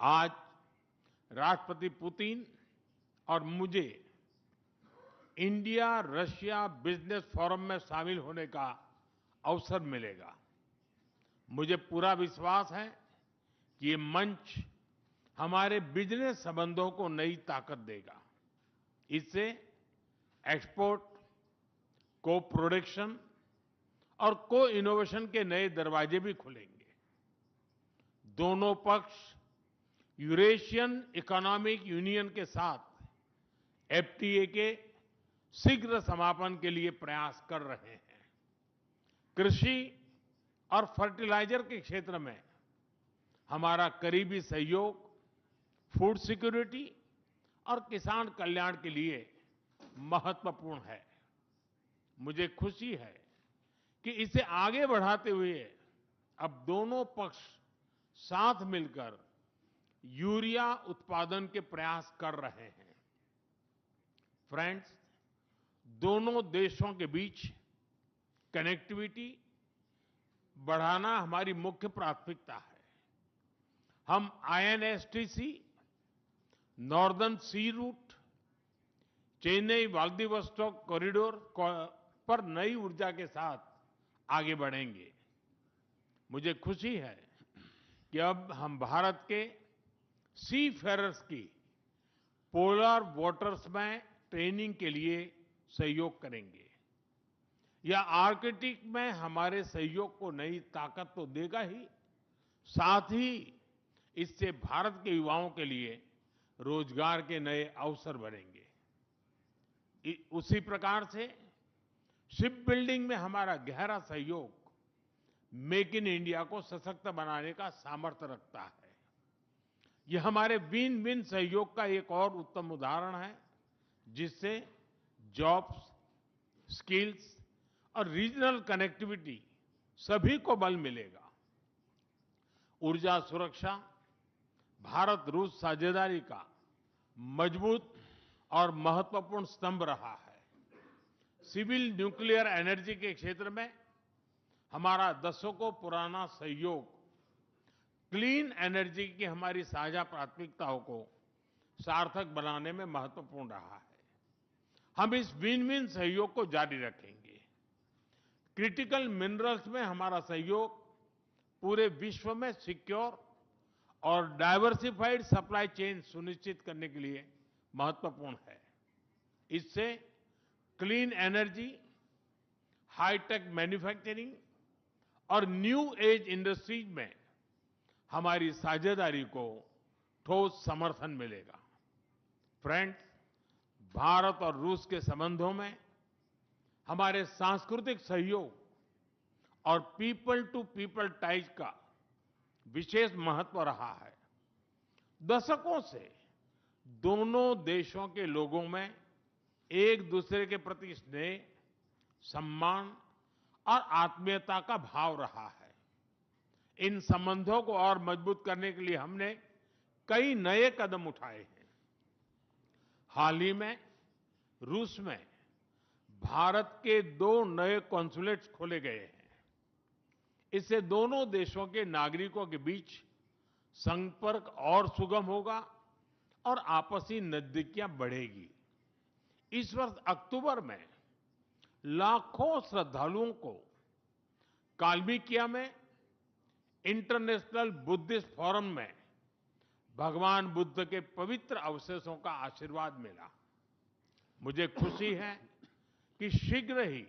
आज राष्ट्रपति पुतिन और मुझे इंडिया रशिया बिजनेस फोरम में शामिल होने का अवसर मिलेगा। मुझे पूरा विश्वास है कि ये मंच हमारे बिजनेस संबंधों को नई ताकत देगा। इससे एक्सपोर्ट, को प्रोडक्शन और को इनोवेशन के नए दरवाजे भी खुलेंगे। दोनों पक्ष यूरेशियन इकोनॉमिक यूनियन के साथ एफटीए के शीघ्र समापन के लिए प्रयास कर रहे हैं। कृषि और फर्टिलाइजर के क्षेत्र में हमारा करीबी सहयोग फूड सिक्योरिटी और किसान कल्याण के लिए महत्वपूर्ण है। मुझे खुशी है कि इसे आगे बढ़ाते हुए अब दोनों पक्ष साथ मिलकर यूरिया उत्पादन के प्रयास कर रहे हैं। फ्रेंड्स, दोनों देशों के बीच कनेक्टिविटी बढ़ाना हमारी मुख्य प्राथमिकता है। हम आईएनएसटीसी, नॉर्दर्न सी रूट, चेन्नई व्लादिवोस्टोक कॉरिडोर पर नई ऊर्जा के साथ आगे बढ़ेंगे। मुझे खुशी है कि अब हम भारत के सी फेरर्स की पोलर वाटर्स में ट्रेनिंग के लिए सहयोग करेंगे। यह आर्कटिक में हमारे सहयोग को नई ताकत तो देगा ही, साथ ही इससे भारत के युवाओं के लिए रोजगार के नए अवसर बनेंगे। उसी प्रकार से शिप बिल्डिंग में हमारा गहरा सहयोग मेक इन इंडिया को सशक्त बनाने का सामर्थ्य रखता है। यह हमारे विन विन सहयोग का एक और उत्तम उदाहरण है, जिससे जॉब्स, स्किल्स और रीजनल कनेक्टिविटी सभी को बल मिलेगा। ऊर्जा सुरक्षा भारत रूस साझेदारी का मजबूत और महत्वपूर्ण स्तंभ रहा है। सिविल न्यूक्लियर एनर्जी के क्षेत्र में हमारा दशकों पुराना सहयोग क्लीन एनर्जी की हमारी साझा प्राथमिकताओं को सार्थक बनाने में महत्वपूर्ण रहा है। हम इस विन विन सहयोग को जारी रखेंगे। क्रिटिकल मिनरल्स में हमारा सहयोग पूरे विश्व में सिक्योर और डाइवर्सिफाइड सप्लाई चेन सुनिश्चित करने के लिए महत्वपूर्ण है। इससे क्लीन एनर्जी, हाईटेक मैन्युफैक्चरिंग और न्यू एज इंडस्ट्रीज में हमारी साझेदारी को ठोस समर्थन मिलेगा। फ्रेंड्स, भारत और रूस के संबंधों में हमारे सांस्कृतिक सहयोग और पीपल टू पीपल टाइज का विशेष महत्व रहा है। दशकों से दोनों देशों के लोगों में एक दूसरे के प्रति स्नेह, सम्मान और आत्मीयता का भाव रहा है। इन संबंधों को और मजबूत करने के लिए हमने कई नए कदम उठाए हैं। हाल ही में रूस में भारत के 2 नए कॉन्सुलेट्स खोले गए हैं। इससे दोनों देशों के नागरिकों के बीच संपर्क और सुगम होगा और आपसी नजदीकियां बढ़ेगी। इस वर्ष अक्टूबर में लाखों श्रद्धालुओं को काल्मिकिया में इंटरनेशनल बुद्धिस्ट फोरम में भगवान बुद्ध के पवित्र अवशेषों का आशीर्वाद मिला। मुझे खुशी है कि शीघ्र ही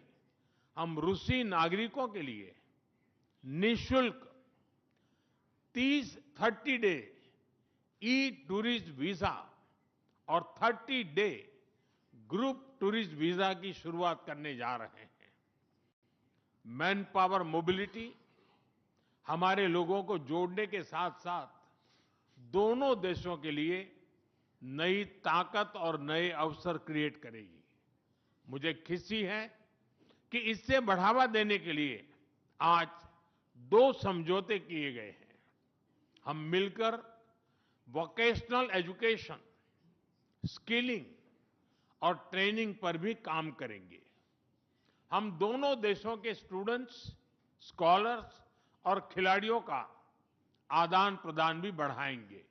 हम रूसी नागरिकों के लिए निःशुल्क 30 डे ई टूरिस्ट वीजा और 30 डे ग्रुप टूरिस्ट वीजा की शुरुआत करने जा रहे हैं। मैन पावर मोबिलिटी हमारे लोगों को जोड़ने के साथ साथ दोनों देशों के लिए नई ताकत और नए अवसर क्रिएट करेगी। मुझे खुशी है कि इससे बढ़ावा देने के लिए आज 2 समझौते किए गए हैं। हम मिलकर वोकेशनल एजुकेशन, स्किलिंग और ट्रेनिंग पर भी काम करेंगे। हम दोनों देशों के स्टूडेंट्स, स्कॉलर्स और खिलाड़ियों का आदान प्रदान भी बढ़ाएंगे।